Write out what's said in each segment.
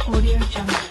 Audio Jungle.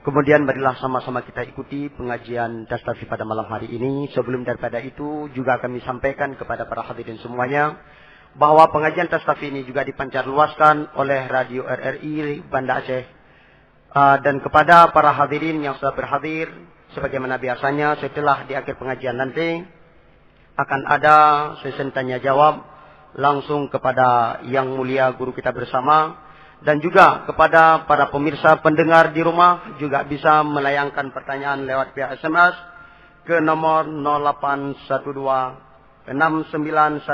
Kemudian marilah sama-sama kita ikuti pengajian Dastafi pada malam hari ini. Sebelum daripada itu juga kami sampaikan kepada para hadirin semuanya bahwa pengajian Dastafi ini juga dipancarluaskan oleh Radio RRI Banda Aceh. Dan kepada para hadirin yang sudah berhadir, sebagaimana biasanya setelah di akhir pengajian nanti akan ada sesi tanya jawab langsung kepada yang mulia guru kita bersama. Dan juga kepada para pemirsa pendengar di rumah juga bisa melayangkan pertanyaan lewat via SMS ke nomor 0812 6916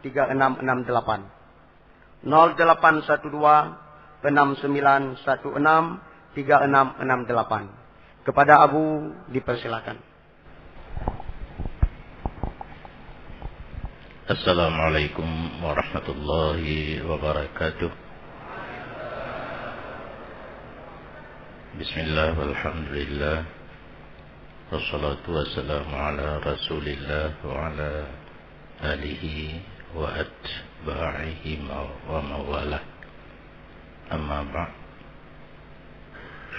3668. 0812 6916 3668. Kepada Abu dipersilakan. Assalamualaikum warahmatullahi wabarakatuh. Bismillah walhamdulillah wassalatu wassalamu ala rasulillah wa ala alihi wa atba'ihi wa mawalah. Amma ba'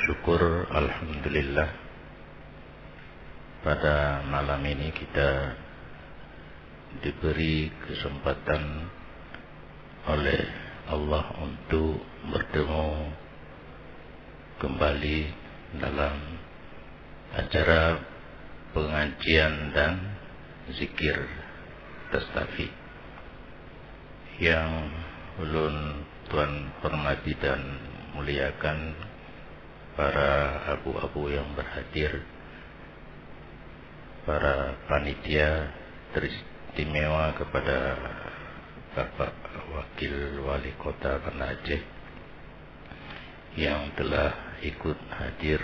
syukur alhamdulillah pada malam ini kita diberi kesempatan oleh Allah untuk bertemu kembali dalam acara pengajian dan zikir Dastafi yang ulun tuan hormati dan muliakan para abu-abu yang berhadir, para panitia teristimewa kepada Bapak Wakil Wali Kota Banda Aceh yang telah ikut hadir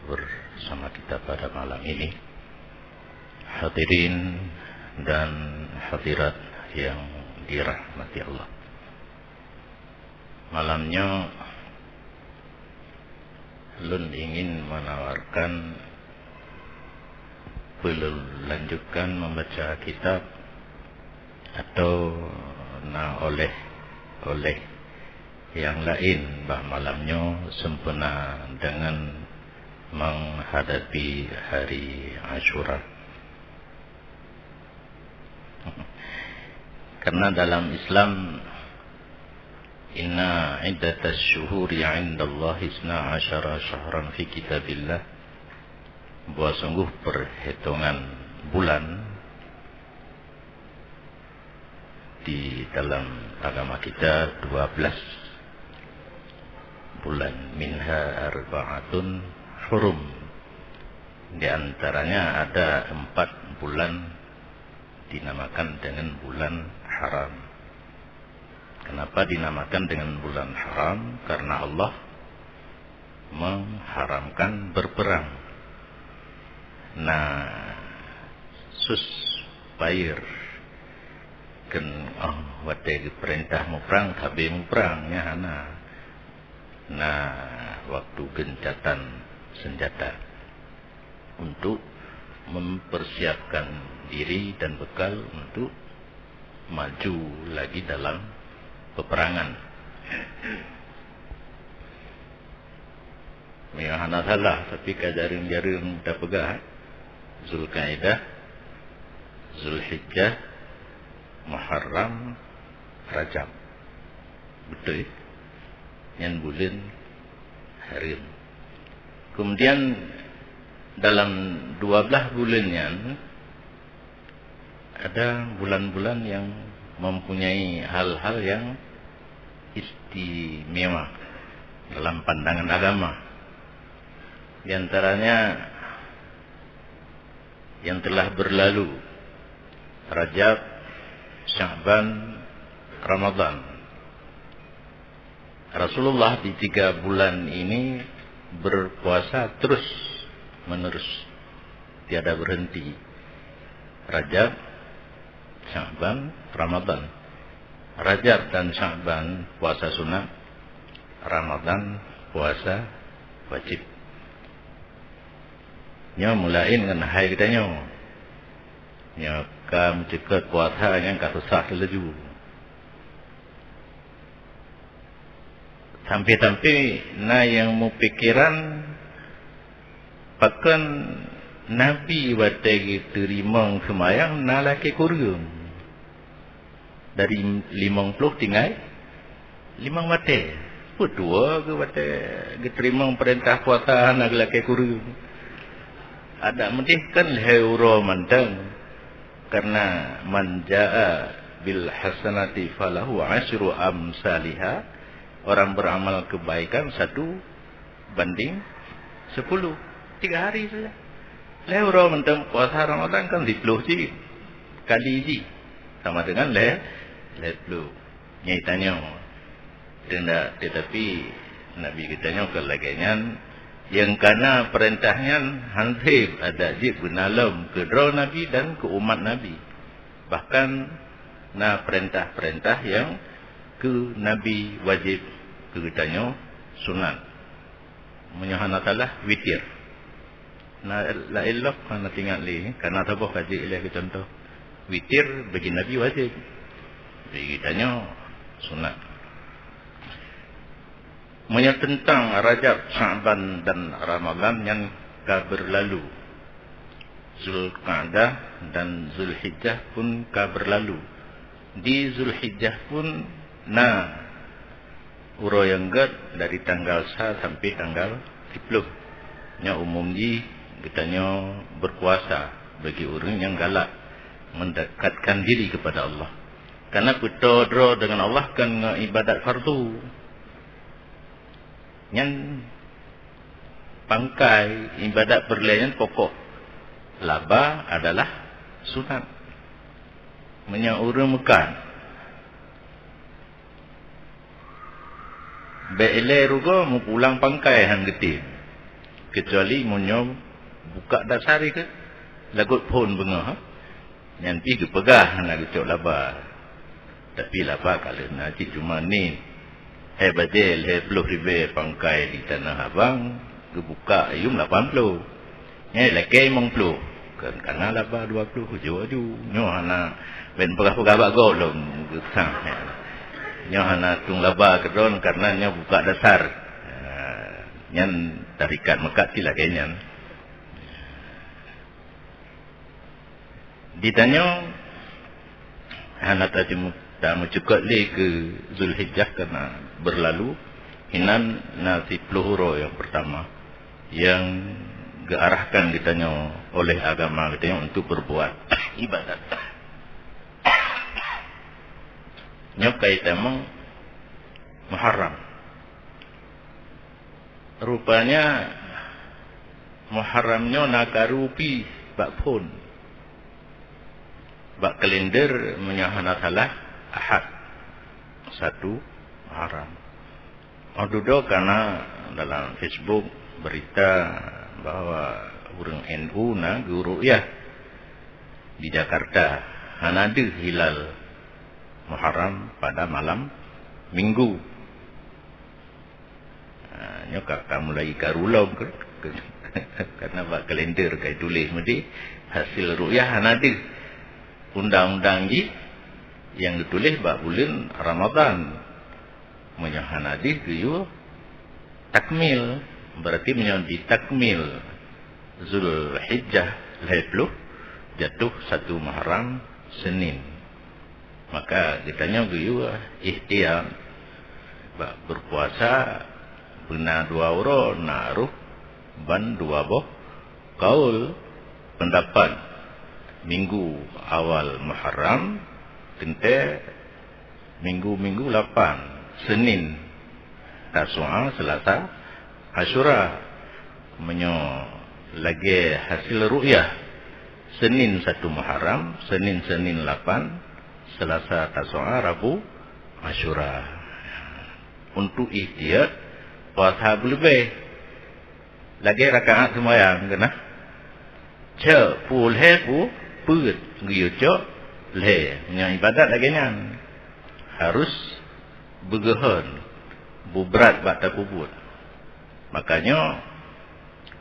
bersama kita pada malam ini, hadirin dan hadirat yang dirahmati Allah. Malamnya Lun ingin menawarkan melanjutkan membaca kitab atau oleh yang lain bah malamnya sempena dengan menghadapi hari Ashura. Karena dalam Islam inna iddatash syuhuri 'indallahi 12 syahran fi kitabillah, bahwa sungguh perhitungan bulan di dalam agama kita 12 bulan, minha arba'atun hurum. Di antaranya ada 4 bulan dinamakan dengan bulan haram. Kenapa dinamakan dengan bulan haram? Karena Allah mengharamkan berperang. Nah, pair kan wadai perintah mau perang tapi mau perangnya nah waktu gencatan senjata untuk mempersiapkan diri dan bekal untuk maju lagi dalam peperangan. Yang salah tapi kajaring-jaring dah pegah Zulkaidah, Zulhijjah, Muharram, Rajab. Betul. Yang bulan Harim. Kemudian dalam 12 bulannya ada bulan-bulan yang mempunyai hal-hal yang istimewa dalam pandangan agama. Di antaranya yang telah berlalu, Rajab, Sya'ban, Ramadan. Rasulullah di 3 bulan ini berpuasa terus menerus, tiada berhenti. Rajab, Sya'ban, Ramadan. Rajab dan Sya'ban puasa sunat, Ramadan puasa wajib. Nya mulai dengan hai kita nyo. Nya kam cekat puasa yang kata sah laju. Sampai-sampai na yang mu pikiran pakan Nabi watagi terima semayang na laki kurung. Dari 50 tinggal 5 wate. Dua ke wate diterima perintah puasa na laki kurung. Ada mendihkan heuro mantang karena manjaa bil hasanati falahu asyru amsalihha. Orang beramal kebaikan 1 banding 10. 3 hari saja. Heuro mantang puasa Ramadan kan 10 ji kali ji sama dengan 10. Nyaitanya tidak, tetapi Nabi kitanya kelagaian yang karena perintahnya hansib ada jib benalam ke draw Nabi dan ke umat Nabi. Bahkan na perintah-perintah yang ke Nabi wajib ke kitanya sunat. Menyahana talah witir. Na la illah kana tinggal li karena tabuh kaji ilai ke contoh. Witir bagi Nabi wajib. Bagi kitanya sunat. Tentang Rajab, Sya'ban dan Ramadan yang berlalu. Zulqa'dah dan Zulhijjah pun berlalu. Di Zulhijjah pun uro yang dari tanggal 1 sampai tanggal 10. Nya umum di kitanya berpuasa bagi orang yang galak mendekatkan diri kepada Allah. Karena kita dengan Allah kan ibadat fardu. Yang pangkai ibadat perlayan pokok laba adalah sunat. Menyaura mekan beile rugo mu pulang pangkai hang geti kecuali munyo buka dasari ke lagut pun bengah yang pi pegah nak gitu laba. Tapi laba kalau nak cuma ni badil 10,000 pangkai di Tanah Abang kebuka ayum 80. Lagi 50 kan karena laba 20 hujung nyo hana ben pegah-pegah bagolong gesang. Nyo hana tung laba kedon karena nyo buka dasar. Nyan tarikat mekat sila kenyan. Ditanya hana tajmu tak mencukup lagi ke Zulhijjah karena berlalu hinan nasi peluhuro yang pertama yang diarahkan ditanya oleh agama kitanya untuk berbuat ibadat. Nyokai temang Muharram. Rupanya Muharramnya nakarupi bak pun. Bak kalender menyahana salah Ahad 1 Muharram. Madudo karena dalam Facebook berita bahwa orang NU na guru ya di Jakarta hanadu hilal Muharram pada malam Minggu. Nyokak kamu lagi karulom karena bak kalender kai tulis mesti hasil ru'yah hanadu undang-undang yang ditulis bak bulan Ramadan menyahan hadis itu takmil berarti menjadi takmil Zulhijjah 10 jatuh 1 Muharram Senin Maka kitanya guyu ikhtiar berpuasa benar 2 uro naruh ban 2 boh kaul pendapat minggu awal Muharram tente minggu 8 Senin Tasu'a Selasa Asyura menyo lagi hasil ru'yah Senin 1 Muharram Senin 8 Selasa Tasu'a Rabu Asyura untuk ikhtiar puasa lebih lagi rakaat sembahyang kena cek pul he pu put giyo cok le nya ibadat lagi nyan harus begehan bubrat bata kubut. Makanya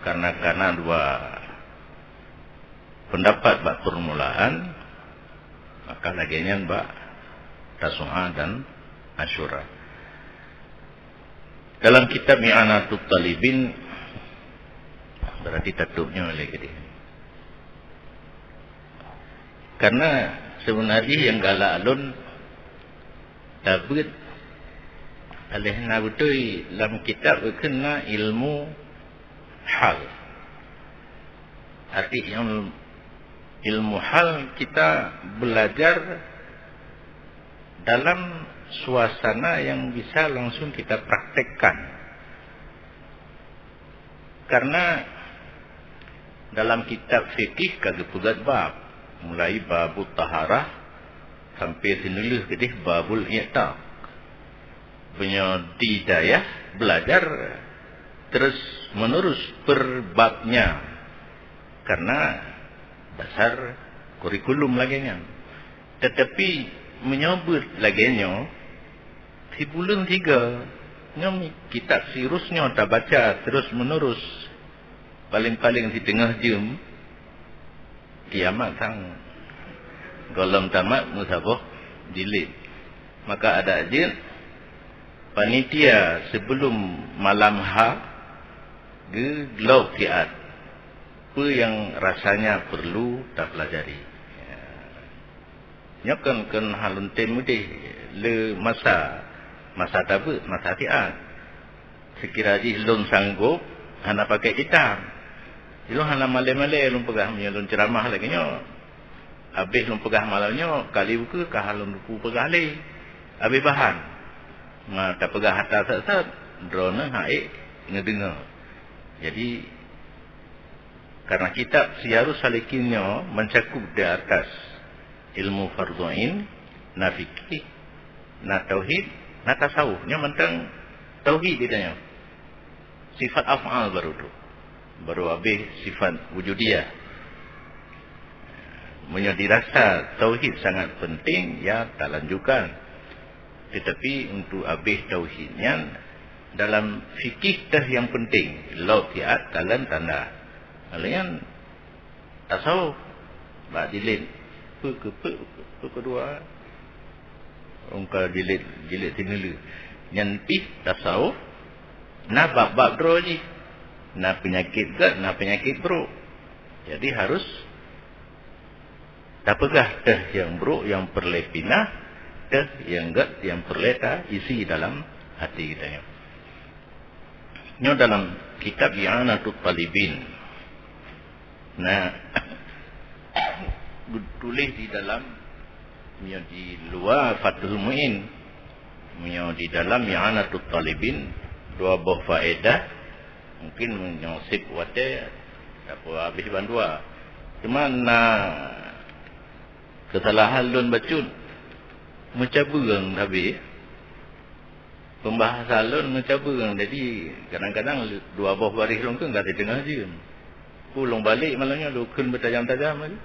karena 2 pendapat bak permulaan maka lagi nyan bak Tasu'a dan Asyura. Dalam kitab I'anatul Talibin berarti tatupnya lagi dia. Karena sebenarnya yang galak alun David alih nabutui dalam kitab kena ilmu hal. Arti yang ilmu hal kita belajar dalam suasana yang bisa langsung kita praktekkan. Karena dalam kitab fikih kagak pegat bab, mulai babul taharah sampai sinulih kedih babul i'taq. Punya didayah belajar terus menerus per babnya. Karena dasar kurikulum laginya. Tetapi menyebut laginya di bulan 3 nyom kitab sirusnya tak baca terus menerus paling-paling di tengah jam kiamat sang golong tamat musabah jilid. Maka ada ajin panitia sebelum malam gelok tiat apa yang rasanya perlu tak pelajari. Nyokan halun temudi le masa tabut masa tiat sekira ji lun sanggup hana pakai kitab ilun hana male-male lun pegah lun ceramah lagi nyo habis lun pegah malamnya kali buku ka halun buku pegah le habis bahan mata pegah hatta sat drone haik ngedengar. Jadi karena kitab siarus salikinnya mencakup di atas ilmu fardhu'ain na fikih na tauhid na tasawuf nya mentang tauhid ditanya sifat af'al baru habis sifat wujudiyah. Dirasa tauhid sangat penting ya tak lanjutkan. Tetapi untuk habis tauhidnya dalam fikih dah yang penting laut tiat talan tanda kalian tasawuf bak dilin kedua ungkar jilid tinulu nyanti tasawuf na bab bro ni na penyakit ke na penyakit bro. Jadi harus tak pegah dah yang bro yang perlepinah dah yang enggak yang perleta isi dalam hati kita nyo dalam kitab I'anatul Talibin. Nah tulis di dalam di luar Fathul Mu'in di dalam I'anatul Talibin 2 buah faedah mungkin menyosip wate apa habis bandua cuma kesalahan lun bacun mencaburang habis pembahasan lun mencaburang. Jadi kadang-kadang 2 buah baris lun ke enggak ditengah je pulang balik malangnya lukun bertajam-tajam lagi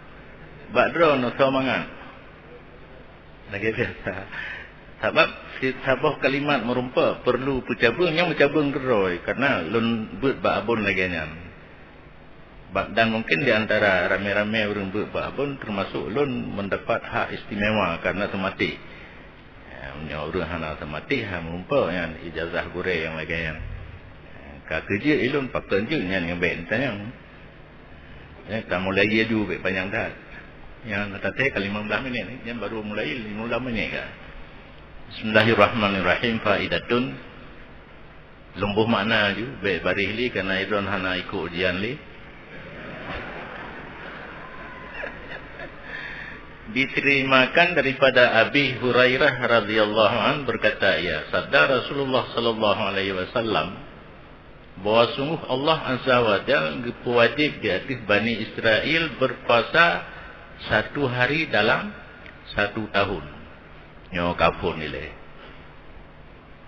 bak drone semangat lagi biasa sebab sabah kalimat merumpa perlu pencabung yang mencabung geroi karena lun buat bak abun lagi nyan dan mungkin di antara rame-rame orang buat bak abun termasuk lun mendapat hak istimewa karena semati orang hana semati hak merumpa yang ijazah gure yang lagi yang kerja ilun pakai je yang baik tanya kamu lagi aju baik panjang dah Yang tadi ke 15 minit ni, yang baru mulai 15 minit kan. Bismillahirrahmanirrahim. Faidatun. Lumbuh makna je. Baik barih li kerana idron hana ikut ujian li. Diterimakan daripada Abi Hurairah radhiyallahu an berkata, ya, sabda Rasulullah sallallahu alaihi wasallam bahawa sungguh Allah azza wa jalla berwajib di atas Bani Israel berpuasa 1 hari dalam 1 tahun. Nyo kafur nilai.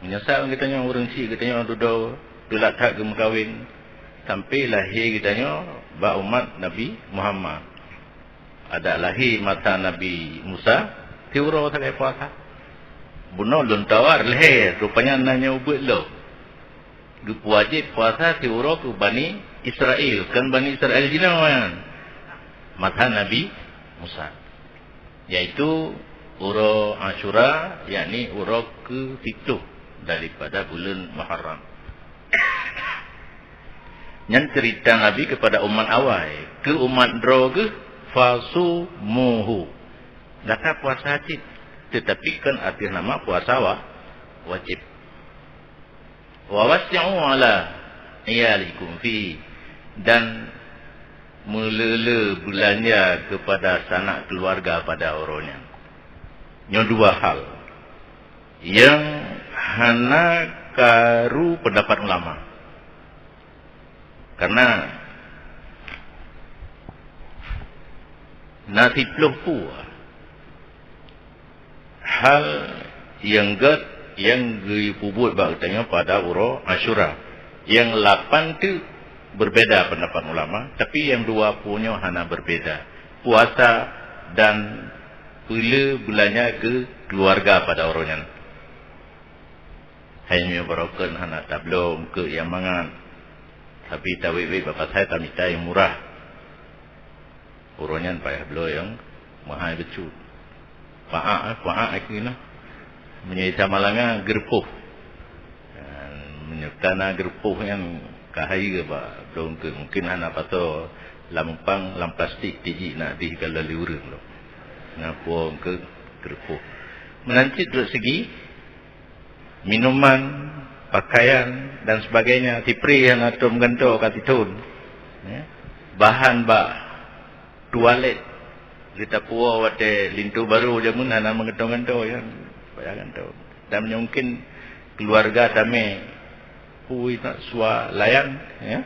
Menyesal katanya orang si katanya duduk tulak tak ke kahwin sampai lahir katanya ba umat Nabi Muhammad. Ada lahir mata Nabi Musa, tiuro tak kaya puasa. Bunuh lun tawar lahir, rupanya nanya ubut lo. Wajib puasa tiuro ke Bani Israel. Kan Bani Israel jina kan? Mata Nabi Musa. Yaitu uro Ashura, yakni uro ke-7 daripada bulan Muharram. Yang cerita Nabi kepada umat awal, ke umat droge fasumuhu. Data puasa wajib, tetapi kan arti nama puasa wajib. Wa wasi'u ala iyalikum fi, dan melele belanja kepada sanak keluarga pada orangnya. Yang dua hal yang hana karu pendapat ulama. Karena nasi peluh hal yang dipubut baktanya pada uro Ashura. Yang 8 tu berbeza pendapat ulama, tapi yang 2 punya hana berbeza. Puasa dan pula belanja ke keluarga pada orangnya. Hanya barokan hana tablom ke yang mangan. Tapi tawik bapak saya tak minta yang murah. Orangnya payah belo yang mahal becut. Paak aku ni lah. Menyita malanga gerpuh. Menyertana gerpuh yang kahai ke pak. Belum ke mungkin hana patut lampang lam plastik tiji nak di kalau liurang lo. Ngapo ke gerpuh. Menancit dari segi minuman, pakaian dan sebagainya. Tipri yang atom ganto katitun. Bahan bak tualet kita puas wate lintu baru je mun ana mengetong-getong yang payah gantong. Dan mungkin keluarga kami pui tak sua layan ya.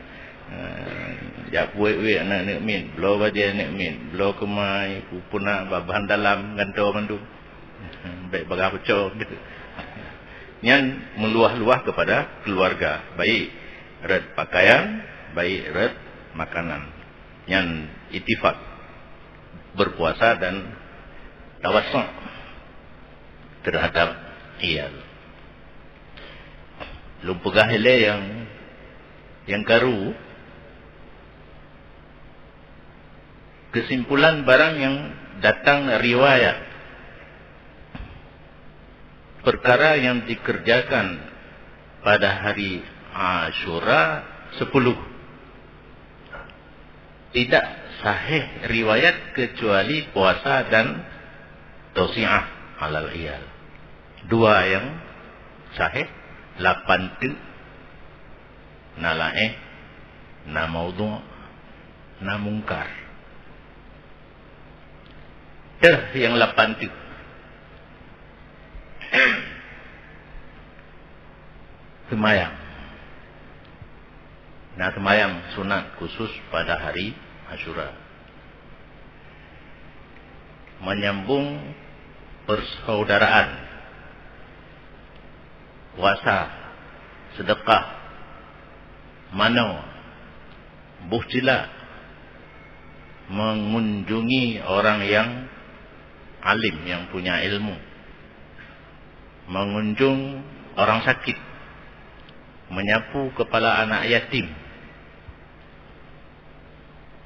Ya puai anak nek min, blo baje nek min, blo kemai pupuna bahan dalam gantong mandu. Baik bagah pecah gitu. Yang meluah-luah kepada keluarga, baik red pakaian, baik red makanan. Yang ittifaq berpuasa dan tawassu' terhadap iyal. Lumpugah hele yang karu kesimpulan barang yang datang riwayat perkara yang dikerjakan pada hari Ashura 10 tidak sahih riwayat kecuali puasa dan tausi'ah alal iyal. 2 yang sahih, 8 tu na laih, na maudhu', na mungkar. Yang 8 tu semayang. Nah, semayang sunat khusus pada hari Ashura. Menyambung persaudaraan, puasa, sedekah, mano, buhtila, mengunjungi orang yang alim, yang punya ilmu, mengunjung orang sakit, menyapu kepala anak yatim,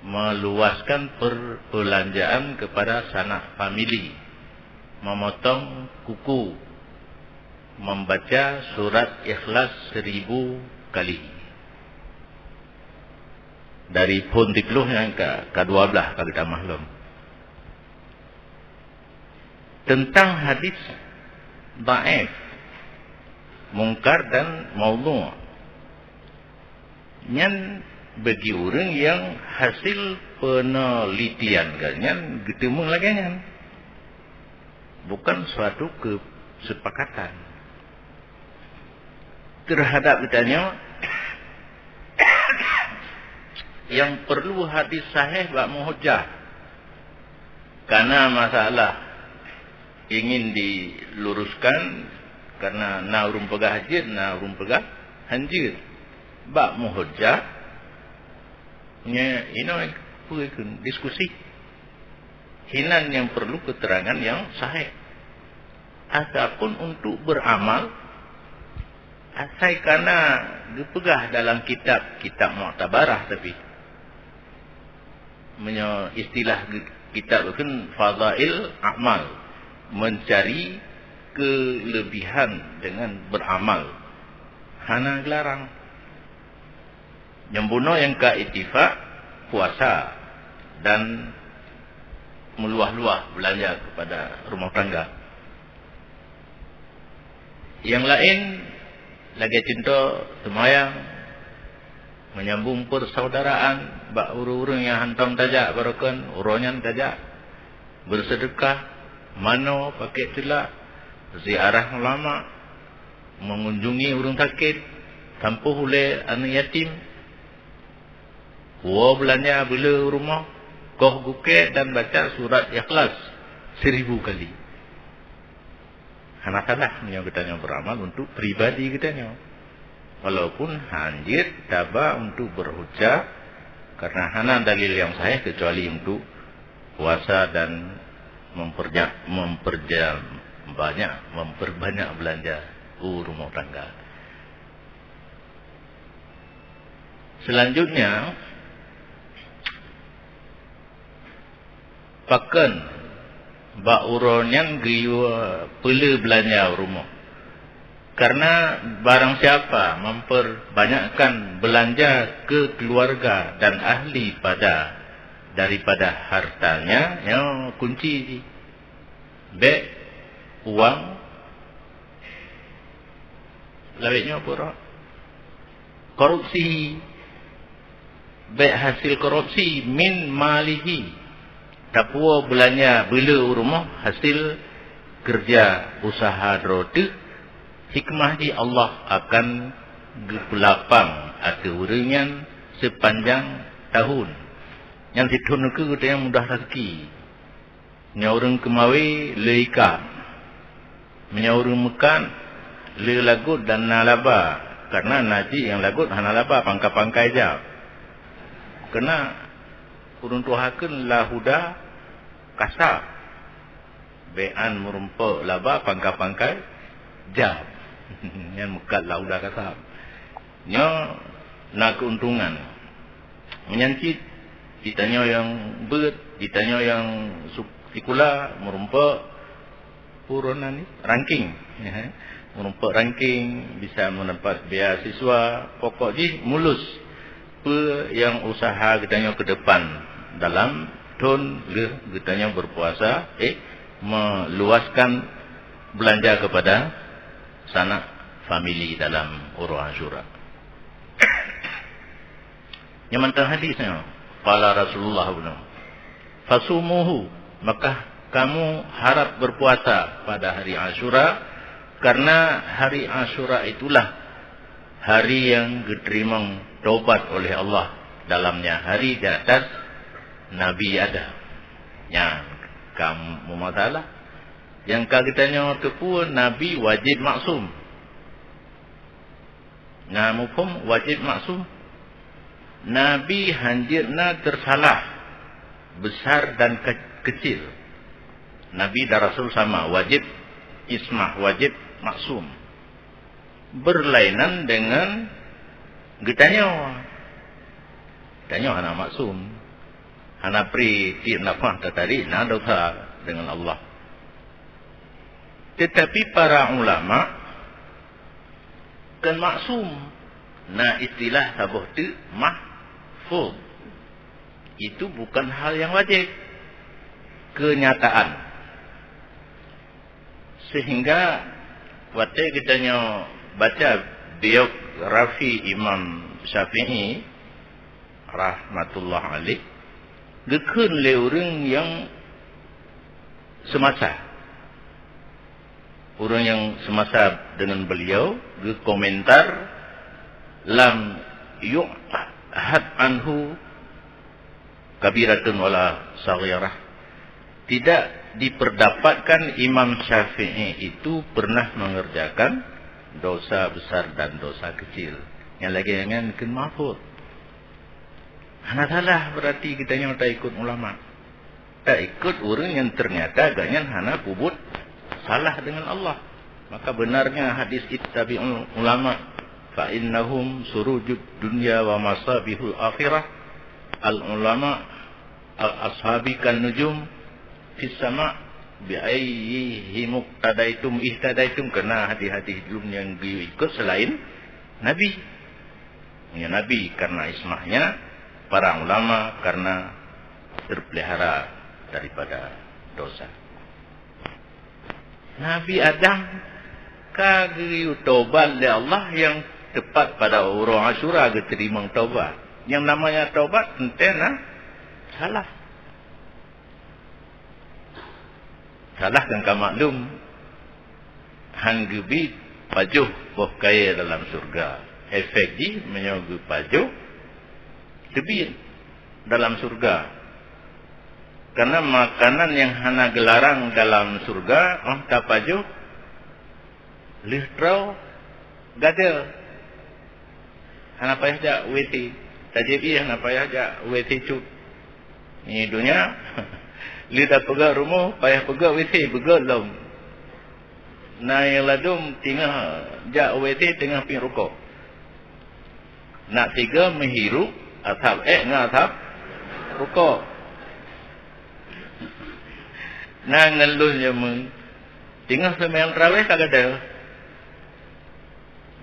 meluaskan perbelanjaan kepada sanak famili, memotong kuku, membaca surat Ikhlas 1000 kali. Dari pun tipluh yang ke-12 kali dah maklum. tentang hadis dhaif, mungkar dan maudhu'. Nyan bagi orang yang hasil penelitian ganyan ketemu lagi nyan, bukan suatu kesepakatan terhadap ditanya yang perlu hadis sahih bak muhujjah karena masalah ingin diluruskan karena na urung pegah hajir, na urung pegah hanjir bak muhujjah nya diskusi hinan yang perlu keterangan yang sahih. Adapun untuk beramal asai karena dipegah dalam kitab mu'tabarah, tapi istilah kitab kan fadail amal, mencari kelebihan dengan beramal, hana gelarang nyembuno yang ka ittifaq puasa dan meluah-luah belanja kepada rumah tangga. Yang lain lagi cinta semayang, menyambung persaudaraan, bak urung-urung yang hantam tajak barakan uronyan tajak, bersedekah, mano pakai celak, ziarah ulama, mengunjungi urung sakit, tampuh oleh anak yatim, belanja bela rumah, koh guke dan baca surat Ikhlas 1000 kali. Hana salah yang kita beramal untuk pribadi kita. Walaupun hanjir daba untuk berhujjah karena hana dalil yang sahih kecuali untuk puasa dan memperbanyak belanja rumah tangga. Selanjutnya pakan bak uronyan giwa pele belanja rumah. Karena barang siapa memperbanyakkan belanja ke keluarga dan ahli daripada hartanya, yang kunci bek uang lawitnya apa? Korupsi, bek hasil korupsi min malihi, tapua belanja bela rumah hasil kerja usaha roti. Hikmah di Allah akan gelapang atau uringan sepanjang tahun. Yang ditun ke kita yang mudah rezeki. Nyaurung kemawi leika, menyaurung mekan le lagut dan nalaba. Karena naji yang lagut hana laba pangkai-pangkai jap. Kena urung tuhakeun lahuda kasar. Bean merumpa laba pangkai-pangkai jap. Yang mekat laudah kasar. Nya nak keuntungan. Menyancit ditanya yang bet, ditanya yang sikula merumpa purunan ni ranking. Merumpa ranking bisa mendapat beasiswa pokok ji mulus pe yang usaha kitanya ke depan dalam ton kitanya berpuasa meluaskan belanja kepada sanak famili dalam urus Asyura. Yang mentang hadisnya qala Rasulullah fasumuhu, maka kamu harap berpuasa pada hari Asyura, karena hari Asyura itulah hari yang diterima taubat oleh Allah dalamnya, hari di atas Nabi Adam. Ya, kamu masalah yang kitanya kepun Nabi wajib maksum. Namupum wajib maksum. Nabi hanjirna tersalah besar dan kecil. Nabi dan Rasul sama, wajib ismah, wajib maksum. Berlainan dengan kitanya anak maksum. Anak pri ti nafah tatari na dosa dengan Allah. Tetapi para ulama kan maksum. Nah, istilah sabuh tu mahfuz. Itu bukan hal yang wajib. Kenyataan. Sehingga waktu kita baca biografi Imam Syafi'i rahmatullah alaih, gekun le orang yang semasa, orang yang semasa dengan beliau, ge komentar lam yu'had anhu kabiratun wala saghirah. Tidak diperdapatkan Imam Syafi'i itu pernah mengerjakan dosa besar dan dosa kecil. Yang lagi yang kan mahfud. Hana salah berarti kita yang tak ikut ulama. Tak ikut orang yang ternyata ganyan hana kubut salah dengan Allah. Maka benarnya hadis ittabi'ul ulama fa innahum surujud dunya wa masabihul akhirah. Al ulama al ashabi kan nujum fis sama bi ayyihi muqtadaitum ihtadaitum, karena hadis-hadis belum yang diikut selain Nabi. Ya, Nabi karena ismahnya, para ulama karena terpelihara daripada dosa. Nabi Adam kagri taubat le Allah yang tepat pada orang Asyura diterima taubat. Yang namanya taubat entena salah. Salah kan ka maklum hang gebi pajuh boh kaya dalam surga. Efek di menyogu pajuh tebin dalam surga. Karena makanan yang hana gelarang dalam surga, tak pajuh listrau gadel. Hana payah jak weti. Tajebi hana payah jak weti cut. Ini dunia lidah pegang rumah, payah pegang weti, pegang lom. Nah yang ladum tinggal jak weti tengah ping rokok. Nak tiga menghirup atap ngatap rokok. Nah ngelus je tinggal sembahyang tarawih kagak ada.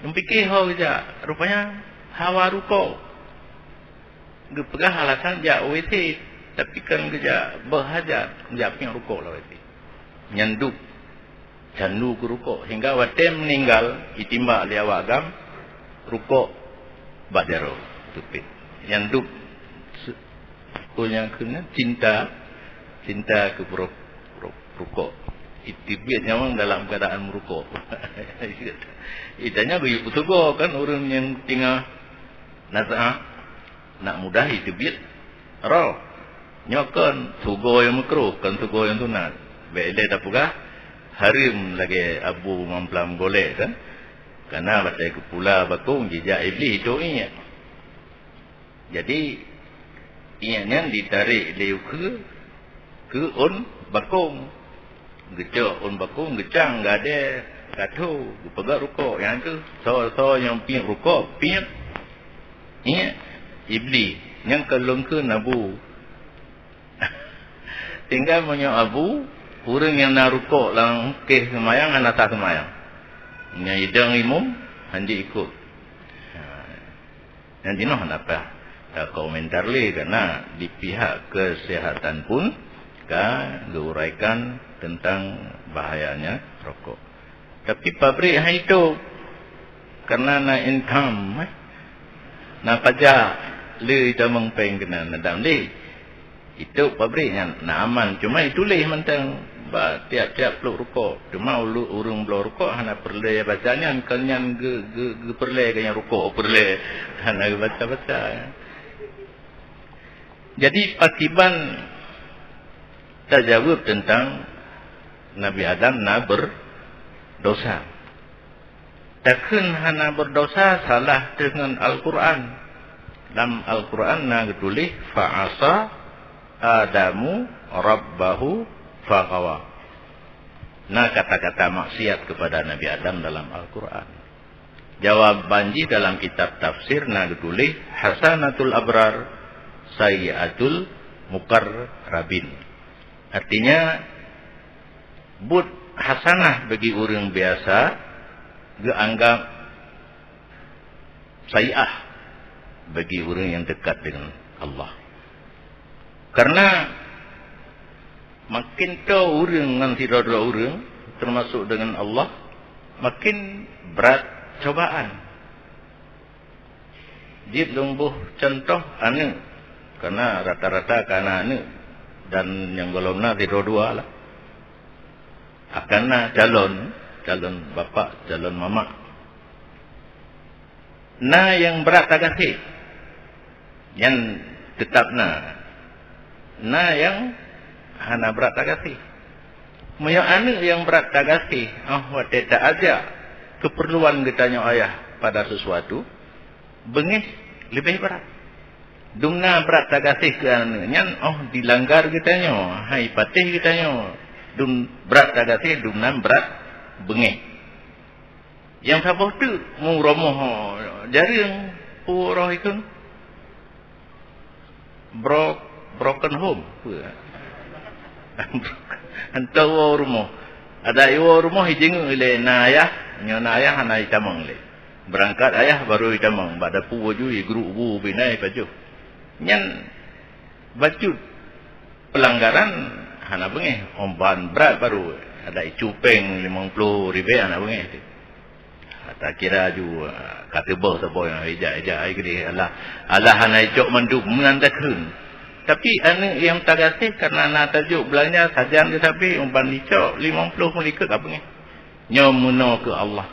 Mempikir ho je, rupanya hawa rokok. Gepegah alasan jak weti, tapi kan geja berhajat jak ping rokok lah weti. Nyanduk candu ke rokok hingga watem meninggal itimba li awak agam rokok badaro tupit. Yang duk yang kena cinta ke rokok. Itu biasanya memang dalam keadaan merokok. Idanya bagi putugo kan orang yang tinggal nak mudah itu biat roh nyokon sugo yang makruh kan sugo yang sunat. Bele tak pugah harim lagi abu mamplam golek kan. Karena batai kepula bakung jejak iblis itu ingat. Jadi ianya ditarik leu ke on bakung. Gecok on bakung gecang enggak ada katu pegang rokok yang tu so yang ping rokok ping ingat iblis yang kelongke nabu. Tinggal monyo abu orang yang nak rokok lang ke semayang anak tak semayang. Yang idang imum handi ikut. Yang dino kenapa? Tak komentar le karena di pihak kesehatan pun kan diuraikan tentang bahayanya rokok. Tapi pabrik itu karena na income, na pajak le itu mengpeng kena nadam le. Itu pabriknya na aman. Cuma itu le mentang tiap-tiap peluk rokok. Cuma urung peluk rokok hana perle bacanya kanyan ge perle kanya rokok perle hana baca-baca. Jadi akibat tajawub tentang Nabi Adam na berdosa. Takkan hana berdosa salah dengan Al-Quran. Dalam Al-Quran na ditulis fa'asa Adamu Rabbahu faqawa. Nah kata-kata maksiat kepada Nabi Adam dalam Al-Quran. Jawab banji dalam kitab tafsir na ditulis hasanatul abrar sayyatul muqarrabin. Artinya but hasanah bagi orang biasa dianggap sayyi'ah bagi orang yang dekat dengan Allah. Karena makin tahu orang dengan tidak orang termasuk dengan Allah, makin berat cobaan. Jid lumbuh contoh ane, karena rata-rata karena ane dan yang golongna dua lah. Akanna calon bapak, calon mama. Na yang berat tagasi, yang tetap na yang hana berat tagasi. Moyo ane yang berat tagasi, wate tak aja keperluan kitanya ayah pada sesuatu, bengih lebih berat. Dumna berat tagasi ke ane, nyan dilanggar kitanya, hai patih kitanya. Dum berat tagasi, dumna berat bengih. Yang saboh tu mung romoh jaring purah ikun broken home. Antau rumah. Ada iwo rumah hijing ile na ayah, nyona ayah hana itamang le. Berangkat ayah baru itamang, bada puwaju igru bu binai paju. Nyan baju pelanggaran hana bengeh, omban berat baru ada icupeng 50,000 hana bengeh. Tak kira ju kata bos apa yang ejak ai gede Allah hana icok mandum menandakan. Tapi ane yang tagasih karena na tajuk belanja sajan tetapi umpan icok 50 melikat apa ni? Nyomuno ke Allah.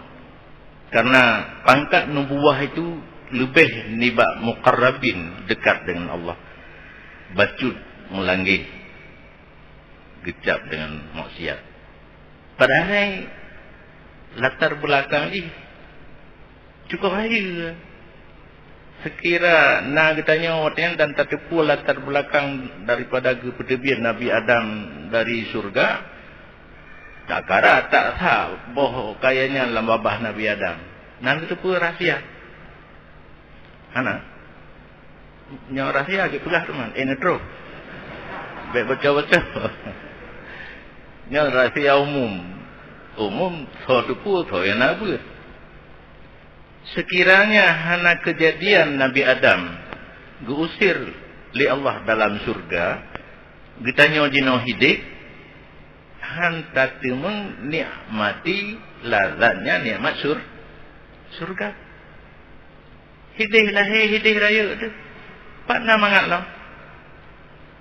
Karena pangkat nubuwah itu lebih nibak muqarrabin, dekat dengan Allah. Bacut melanggih, gecap dengan maksiat. Padahal latar belakang ini cukup bahaya. Sekira na kitanya watian dan tertipu latar belakang daripada kepedebian Nabi Adam dari surga, tak kara tak sah boh kayanya lambabah Nabi Adam. Nanti itu pun rahsia. Hana nyawa rahsia ke pelah teman, netro. Baik baca-baca. Nyawa rahsia umum suatu pun yang nabi. Sekiranya hana kejadian Nabi Adam diusir li Allah dalam surga, ditanya jino hidup, hanta timung nikmati lazatnya nikmat surga. Hidup raya tu, patna mangat lah.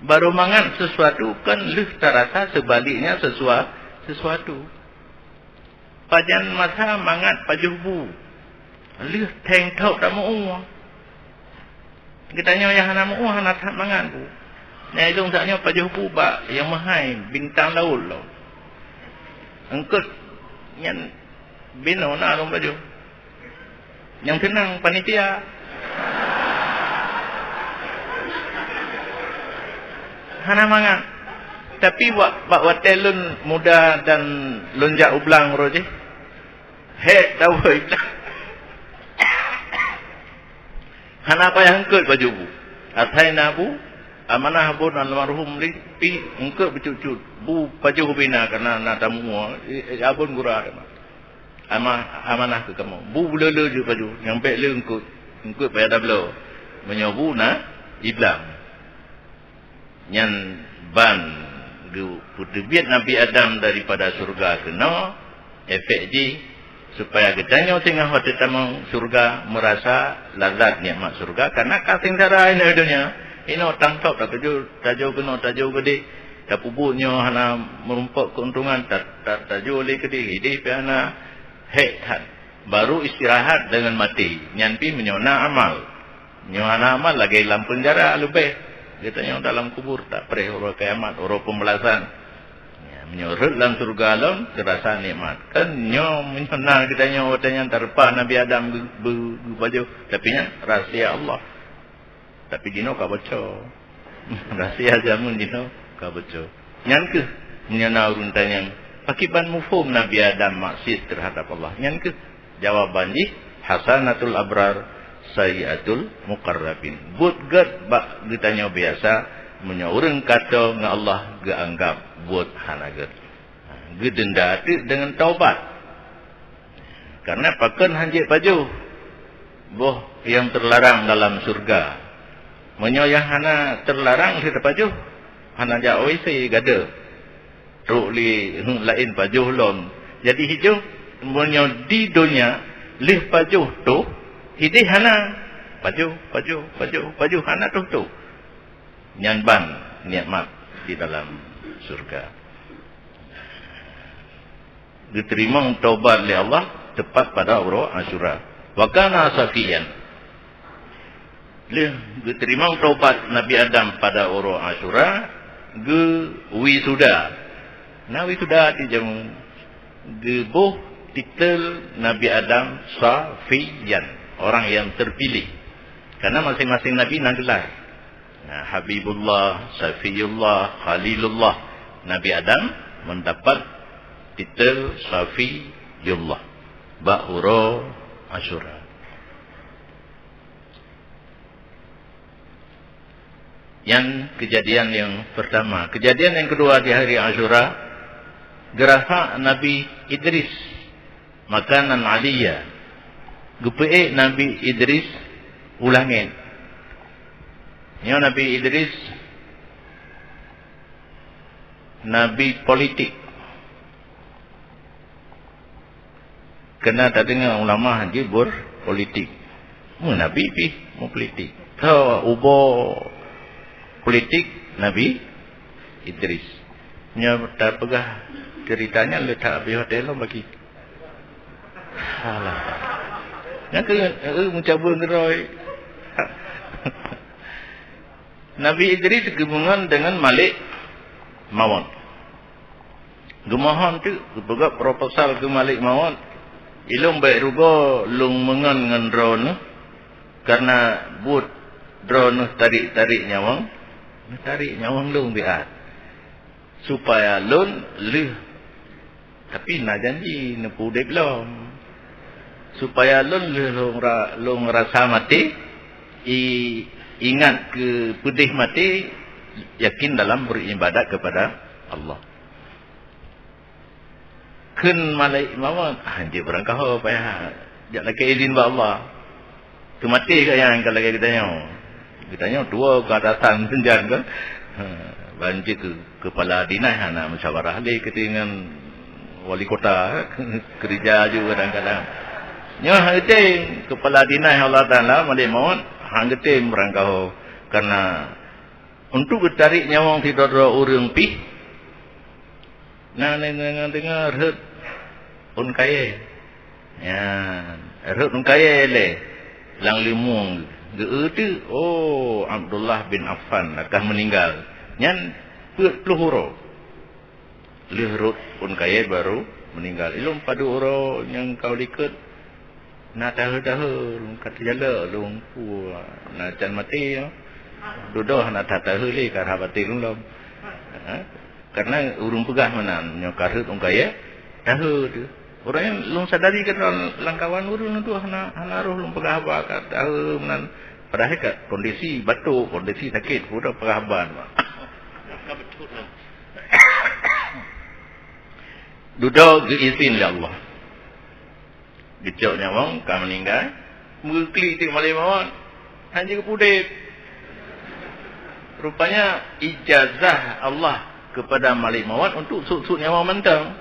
Baru mangat sesuatu kan leh terasa sebaliknya sesuatu. Pajan masa mangat pajubu. Leh teng tau tak mau. Kita nyo yang hana mau hana tak mangan ku. Nah itu saknya pajubu ba yang mahai bintang laut lo. Engkut yang bino na long baju. Yang tenang panitia. Hana mangan. Tapi wak telun muda dan lonjak ublang roje. Hek tahu itu. Hana apa yang engkut baju bu. Atai nabu amanah bu almarhum pi engkut bercucut. Bu baju bina karena nak tamu abun gura. Amanah ke kamu. Bu lele je baju nyampe le engkut payah tablo. Menyobu na iblang. Nyan ban putebiat Nabi Adam daripada surga kena efek ji supaya getanya tengah hati tamang surga merasa lazat nikmat surga karena kasing cara ini dunia ini tangkap tak tajo kena tajo gede tak pubuknya hana merumpak keuntungan tajo le gede hidup hana hek baru istirahat dengan mati nyampi menyona amal lagi dalam penjara lebih. Katanya dalam kubur tak perih orang kiamat, orang pembalasan. Ya, menyorot dalam surga alam terasa nikmat. Kan nyo menyenang katanya watanya terpa Nabi Adam baju, tapi nya rahsia Allah. Tapi dino ka baca. Rahsia jamun dino ka baca. Nyan ke menyana urun tanya pakiban mufhum Nabi Adam maksiat terhadap Allah. Nyan ke jawaban ji hasanatul abrar sayyatul muqarrabin. Buat gad bak ditanya biasa menyaurang kata nga Allah geanggap buat hanagat. Gedenda dengan taubat. Karena pakan hanjik baju boh yang terlarang dalam surga. Menyo yang hana terlarang kita baju hana ja WC gada. Ruk li lain pajuh lom. Jadi hijau punya di dunia lih pajuh tu hidih hana pajuh hana tu. Nyanban nikmat di dalam surga. Diterima taubat oleh Allah tepat pada urut Asyura. Wa kana safiyan. Diterima taubat Nabi Adam pada urut Asyura, ge wisuda. Nah wisuda di jam gebuh titel Nabi Adam safiyan, orang yang terpilih. Karena masing-masing nabi nak gelar. Nah, Habibullah, Safiyullah, Khalilullah. Nabi Adam mendapat titel Safiyullah. Ba'uro Asyura. Yang kejadian yang pertama. Kejadian yang kedua di hari Asyura, gerasa Nabi Idris makanan aliyah. Gupee Nabi Idris ulangin. Yang Nabi Idris Nabi politik. Kena tak dengar ulama haji berpolitik. Nabi pi mau politik. Tahu ubo politik Nabi Idris. Nya tak pegah ceritanya letak di hotel lo bagi. Salah. Nak mencabar ngeroi. Nabi Idris gemungan dengan Malik Mawon. Gemohon tu pegah proposal ke Malik Mawon. Ilung baik rugo lung mengan dengan drone karena but drone tarik nyawang lung biat supaya lun leh tapi nak janji nepu dek belum supaya lun lung rasa mati ingat ke pedih mati yakin dalam beribadat kepada Allah. Kun Malik Mawon dia berangkah apa ya jak lagi izin ba Allah tu mati ke yang kalau kita tanya dua ke atasan senjan kan banjir ke kepala dinas nak musyawarah le ketingan wali kota kerja juga kadang-kadang nya hang kepala dinas Allah Taala Malik Mawon hang getim berangkah karena untuk tarik nyawang tidak ada urang pi. Nah, dengar hut un kaya. Ya, hut un kaya le. Lang limung. Geutu Abdullah bin Affan akan meninggal. Nyan peluhuro. Lihurut un kaya baru meninggal. Ilum padu uro yang kau likut. Na tahu kata jala lung pu na can mati yo. Dudoh na tahu li karabati lum. Karena urung pegah menan nyokarut ungkaya tahu tu orang yang lung sadari kan langkawan urung tu hana roh lung pegah ba ka tahu menan padahal kat kondisi batuk kondisi sakit pura pegah ban betul duduk ke izin oleh Allah dicok nyawang ka meninggal mengkli ti Malik Mawon hanya kepudek rupanya ijazah Allah kepada Malik Mawon untuk suk-suk nyawa mentang.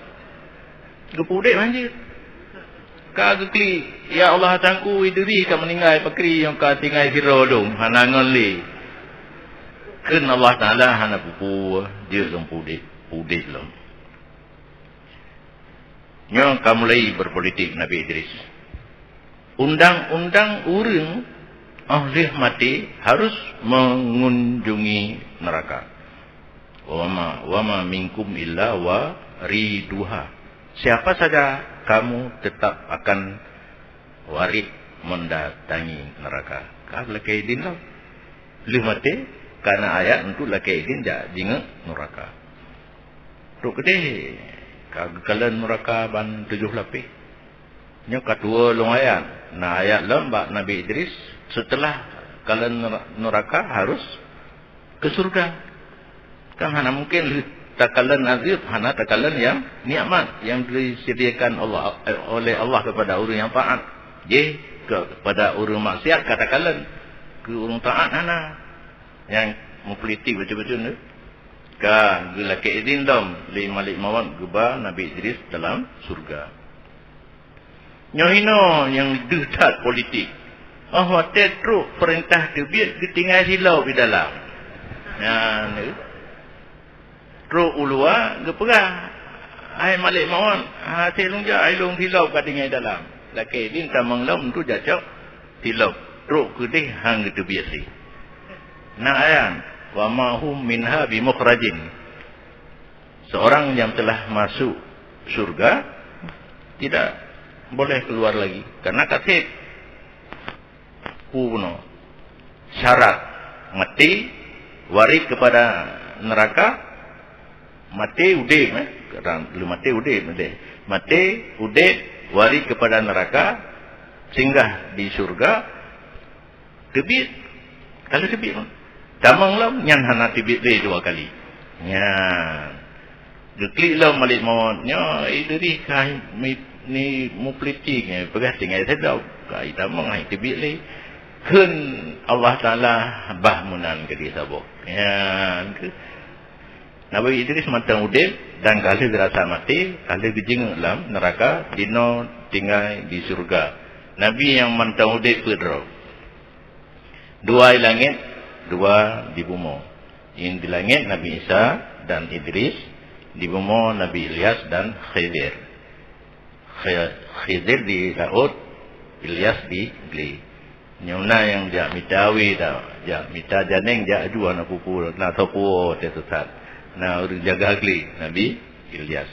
Gepudek manjir. Ka gekli, ya Allah tangku idri ka meninggal pakri yang ka tinggal hiro dong, hanangan li. Ken Allah Taala hana pupu dia lom pudek lom. Nyo ka mulai berpolitik Nabi Idris. Undang-undang urang ahli mati harus mengunjungi neraka. Wama minkum illa wariduha. Siapa saja kamu tetap akan warid mendatangi neraka. Kah lakai din lah. Limate karena ayat untuk lakai din ja jinga neraka. Tok gede kagakalan neraka ban 7 lapis. Nya kedua long ayat. Nah ayat lembak Nabi Idris setelah kalan neraka harus ke surga. Kan hana mungkin takalan azib, hana takalan yang nikmat yang disediakan Allah oleh Allah kepada orang yang taat. Kepada orang maksiat katakanlah ke orang taat hana yang mempelitik betul-betul ni. Ka gula ke idin dom li malik mawat guba Nabi Idris dalam surga. Nyohino yang dekat politik. Hotel teruk perintah tebiat ketinggal silau di dalam. Ya, teruk ulua gepegah. Ai malik mawat, telung ja ai long silau ketinggal dalam. Laki idin tamang lam tu jacok silau. Teruk kedih hang tebiat si. Nah ayam wa ma hum minha bimukhrajin. Seorang yang telah masuk surga tidak boleh keluar lagi karena katib kuno syarat mati waris kepada neraka mati udah kerana lu mati udah waris kepada neraka singgah di surga tebit kalau tebit tamang lam nyan hana tibit le 2 kali. Ya. Deklik lam malik mawatnya idri kai ni mupliti ngai pegah tinggal sedau kai tamang ai tibit le. Keun Allah Taala bah munan ke dia sabok. Ya. Nabi Idris mantang udip dan kali dirasa mati, kali dijeng lam neraka dino tinggal di surga. Nabi yang mantang udip pedro. 2 langit 2 di bumi. Yang di langit Nabi Isa dan Idris, di bumi Nabi Ilyas dan Khidir. Khidir di laut, Ilyas di geli. Nyona yang jak mitawi dah, jak mita janeng jak jua na pupu na topu te sesat. Na urang jaga geli Nabi Ilyas.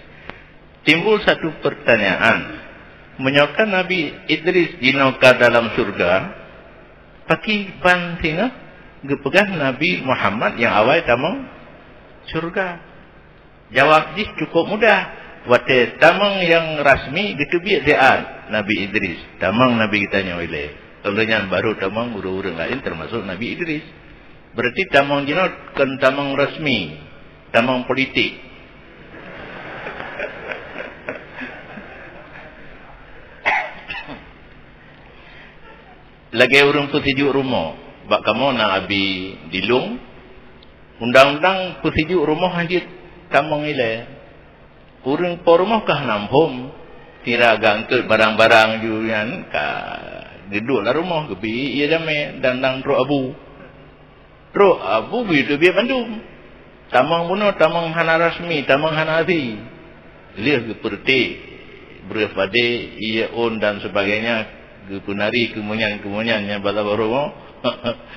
Timbul satu pertanyaan. Menyokan Nabi Idris dinoka dalam surga, paki pan singa gepegah Nabi Muhammad yang awal tamang surga. Jawab dis cukup mudah. Wate tamang yang rasmi ditubik dean Nabi Idris. Tamang Nabi kita nyawile. Tolanya baru tamang urang-urang lain termasuk Nabi Idris. Berarti tamang jino kan tamang rasmi, tamang politik. Lagi urang petijuk rumah. Bak kamu nak abi dilung undang-undang persejuk rumah hajit tamang ile urang po rumah kah nampum tira gangkel barang-barang juan ka duduklah rumah gebi ia dame dandang tro abu bitu biar Bandung tamang bunuh tamang hana rasmi tamang hana azi lihat seperti berpade ia on dan sebagainya gepunari kemunyan yang bala rumah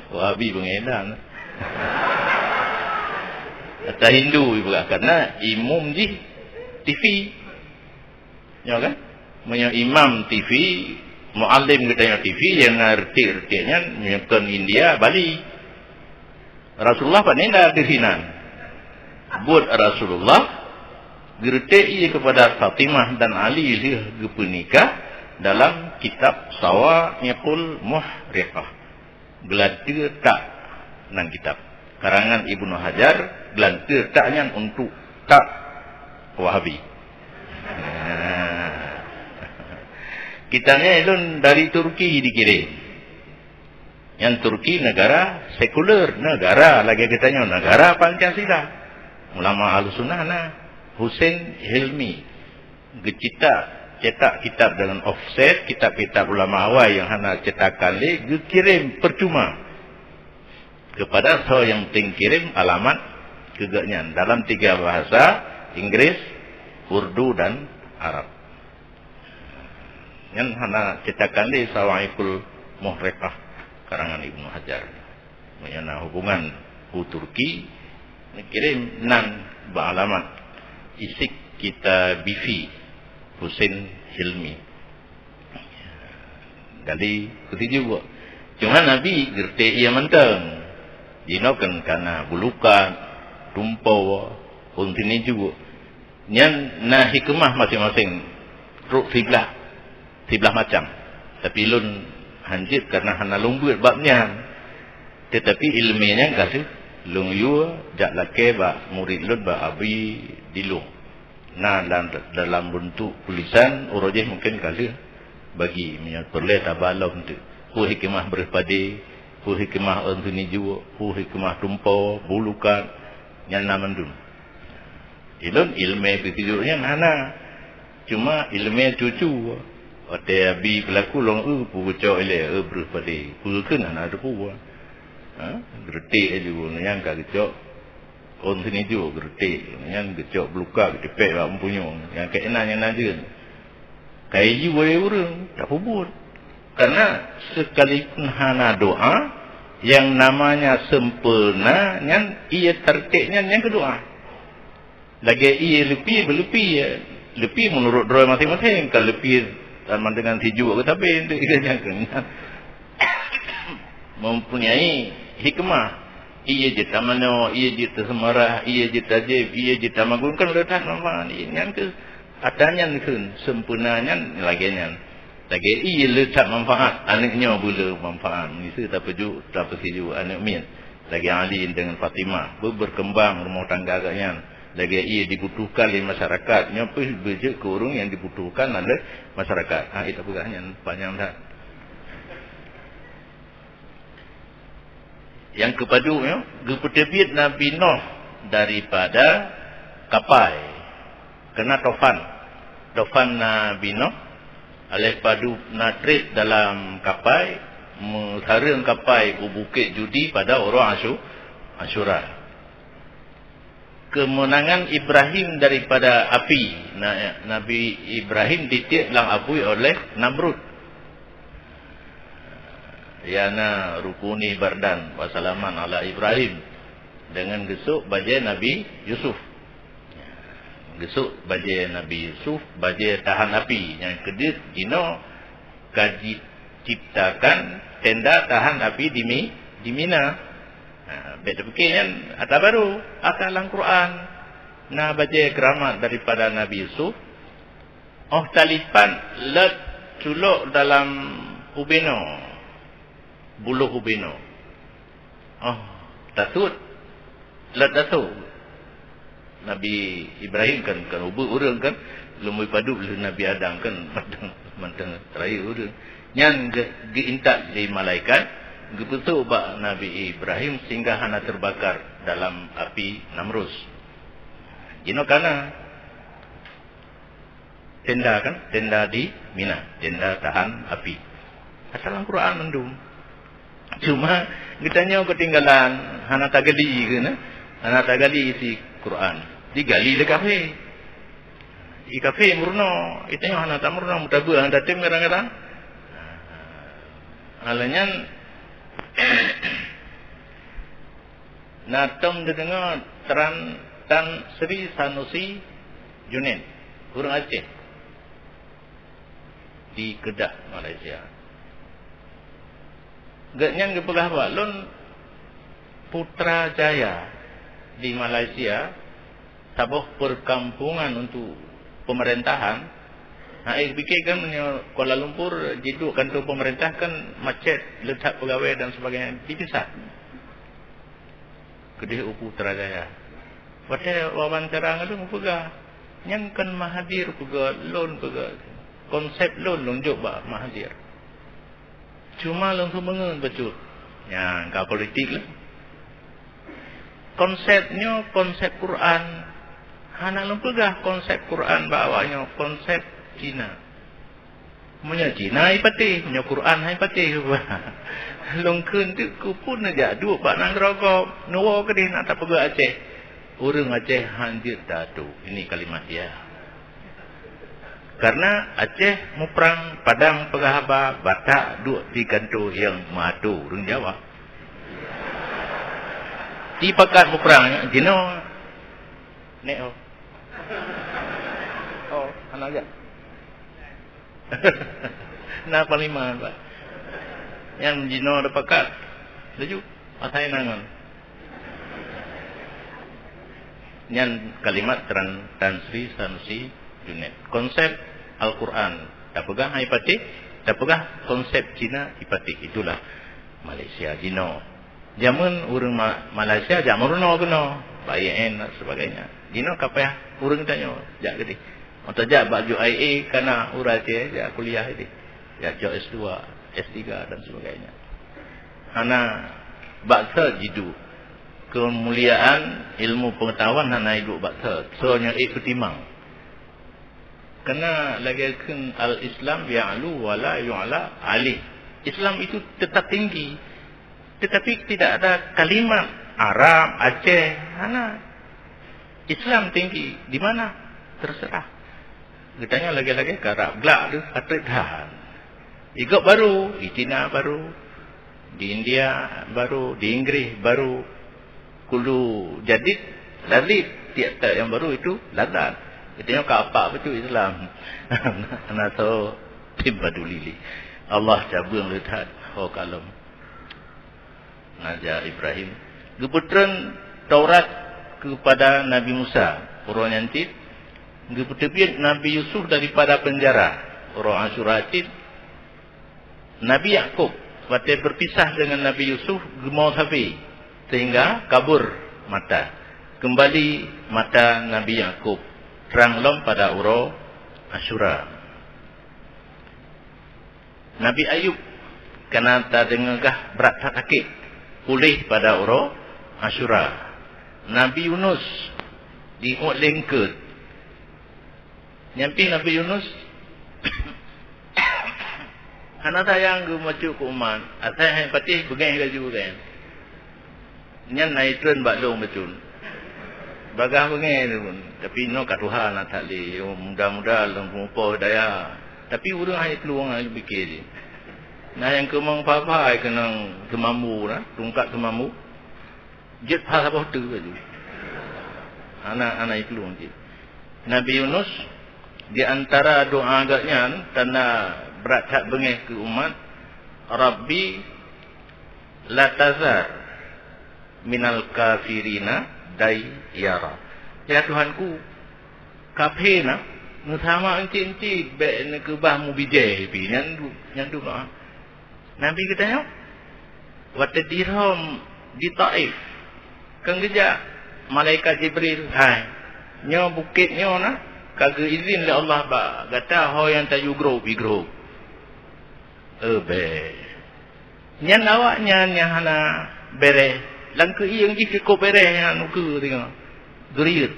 Wahabi pengedan. Kata Hindu juga karena imam di TV. Ya kan? Punya imam TV, muallim katanya TV yang ngerti-ngertinya menyekan India, Bali. Rasulullah panenda di sini. Buat Rasulullah gertei kepada Fatimah dan Ali gepunika dalam kitab Sawa'iqul Muhriqah. Gelantir tak nang kitab karangan Ibnu Hajar gelantir taknya untuk tak Wahabi. Kitabnya itu dari Turki dikirim. Yang Turki negara sekuler, negara lagi katanya negara Pancasila. Ulama Ahlussunnah Hussein Hilmi cetak kitab dengan offset, kitab-kitab ulama awal yang hana cetakan kirim percuma kepada so yang kirim alamat kegaknya dalam 3 bahasa Inggris, Urdu dan Arab. Yang hana cetakan Sawa'iqul Muhriqah karangan Ibnu Hajar. Mengenai hubungan Turki kirim nan beralamat isik kita bifi Hussein Hilmi. Jadi ketujuh buat. Cuma Nabi gerti ia mentang. Dino kan karena bulukan, tumpau, untini juga. Yang nah hikmah masing-masing. Ruk siblah macam. Tapi lun hanjit karena hana lungguit babnya. Tetapi ilmiahnya kasih lungyu jak lake ba murid lun ba abi dilung. Nah dalam bentuk tulisan urujih mungkin kali bagi menyerpelai tabalom tu hu hikmah berpade hu hikmah antuni juga hu hikmah tumpau bulukan yang namandun Ilun ilmu bertidurnya mana? Cuma ilmu cucu. Ada abi pelaku long pucuk ele berpadi. Pulkan anak tu puwa. Gertik juga yang kagak on sini juga gertik. Yang gecok beluka dipek bak mempunyai. Yang kena yang najin. Kai juga orang tak puput. Karena sekalipun hana doa yang namanya sempurna yang ia tertibnya yang kedua. Lagi ia lebih lebih menurut doa masing-masing. Kalau lebih sama dengan tijuk ke tapi untuk ikannya mempunyai hikmah. Ia je tamano, ia je tersemarah, ia je tajib, ia je tamagun kan letak nama ni. Yang ke adanya ni kan sempurnanya laginya. Lagi ia letak manfaat anaknya boleh manfaat. Mesti tak peju, tak peju anak min. Lagi Ali dengan Fatimah berkembang rumah tangga agaknya. Lagi ia dibutuhkan oleh masyarakat. Nyapa beje ke orang yang dibutuhkan oleh masyarakat. Itu pegahnya panjang dah. Yang kepadunya gepetebit Nabi Nuh daripada kapal. Kena tofan Nabi Nuh oleh padu natrit dalam kapal, mengharang kapal ke bukit judi pada orang Asyura. Kemenangan Ibrahim daripada api. Nabi Ibrahim ditiak lang api oleh Namrud. Yana rukuni bardan wasalaman ala Ibrahim. Dengan gesuk bajai Nabi Yusuf. Gesuk bajai Nabi Yusuf, bajai tahan api. Yang kedua, Dino kaji ciptakan tenda tahan api di Mina. Beda fikirnya ada baru akal Al-Quran. Nah baca keramat daripada Nabi Yusuf. Oh talipan let culuk dalam ubeno. Buluh ubeno. Oh datut. Let datut. Nabi Ibrahim kan ubu urang kan. Lumui padu Nabi Adam kan mantang terakhir urang. Yang diintak di malaikat. Gebetul bak Nabi Ibrahim sehingga hana terbakar dalam api Namrus. Jino kana tenda kan, tenda di Mina, tenda tahan api. Asal Al-Quran mendung. Cuma kitanya ketinggalan hana tagali ke na, hana tagali isi Quran. Digali le kafe. I kafe murno, itanya hana ta murno mutabu hana tim kadang-kadang. Alanya Natom dengar Tan Sri Sanusi Junin orang Aceh di Kedah Malaysia. Gaknya ngepegah balon Putrajaya di Malaysia sebuah perkampungan untuk pemerintahan. Fikirkan Kuala Lumpur jiduk kantor pemerintah kan macet, letak pegawai dan sebagainya dipisah. Kedih Putrajaya. Pada wawancara ngadu pegah. Yang kan Mahathir pegah loan pegah. Konsep loan lonjok ba Mahathir. Cuma langsung mengen betul. Yang ka politik lah. Konsepnya konsep Quran. Hana long pegah konsep Quran bawanya konsep Cina. Punya Cina ipati, punya Quran ipati. Longkeun tu kupun aja dua pak nang rokok. Nuwa ke dia nak tak pegah Aceh. Orang Aceh hancur dadu. Ini kalimat dia. Karena Aceh mu perang Padang Pegahaba Batak dua di kantor yang madu orang Jawa. Di pakat mu perang Jino. Neo. Oh, anak aja. Nah paliman pak. Yang Jino ada pakat. Laju pasai nangan. Yang kalimat Tan Sri Sanusi Junet. Konsep Al-Quran. Tak pegang ipati, tak pegang konsep Cina ipati. Itulah Malaysia Jino. Zaman orang Malaysia zaman runo kena. Bayan dan sebagainya. Jino kapaya orang tanya, jak gede. Atau jak baju IA karena urang Aceh jak kuliah ini. Jak S2, S3 dan sebagainya. Hana baksa jidu kemuliaan ilmu pengetahuan hana hidup baksa. So nya ikutimang. Karena lagi kan al-Islam ya'lu wa la yu'la alih. Islam itu tetap tinggi. Tetapi tidak ada kalimat Arab, Aceh, hana. Islam tinggi. Di mana? Terserah. Katanya lagi-lagi ke Arab gelak tu, Atrithan. Ikut baru, di China baru, di India baru, di Inggris baru, kulu jadid, ladid, tiap-tiap yang baru itu ladat. Katanya ke apa betul Islam. Anaso timbadulili. Allah cabung lihat ho kalam. Naja Ibrahim. Geputran Taurat kepada Nabi Musa, orang nyantit. Geputran Nabi Yusuf daripada penjara, orang Asyuratit. Nabi Yakub waktu berpisah dengan Nabi Yusuf gemau sapi sehingga kabur mata. Kembali mata Nabi Yakub terang lom pada uro Asyura. Nabi Ayub kena tak dengah berat sakit pulih pada uro Asyura. Nabi Yunus diuat lengket. Nyampi Nabi Yunus anak sayang gue macam kuman, asal yang patih begeng gaju kan. Nyan naik turun baklong betul. Bagah begeng pun, tapi no katuhan nak tali, muda-muda lengkupo daya. Tapi urang hanya peluang aja fikir. Nah yang kemang papa kena kemamu lah, tungkat kemamu. Jet pas apa tu baju. Anak itu peluang je. Nabi Yunus di antara doa agaknya tanda berat tak bengih ke umat, Rabbi la tazar minal kafirina dayyara. Ya Tuhanku, kafirna nusama enci be ne ke bah mu bijai pi nyan du doa. Nabi katanya waktu dirham di Taif kang geja malaikat Jibril, hai nyo bukit nyo na kagak izin le Allah ba kata ho yang tayu grow bi grow. Be nyan awaknya nya hana bere lang ke yang ji ke ko bere yang ke tengok geriut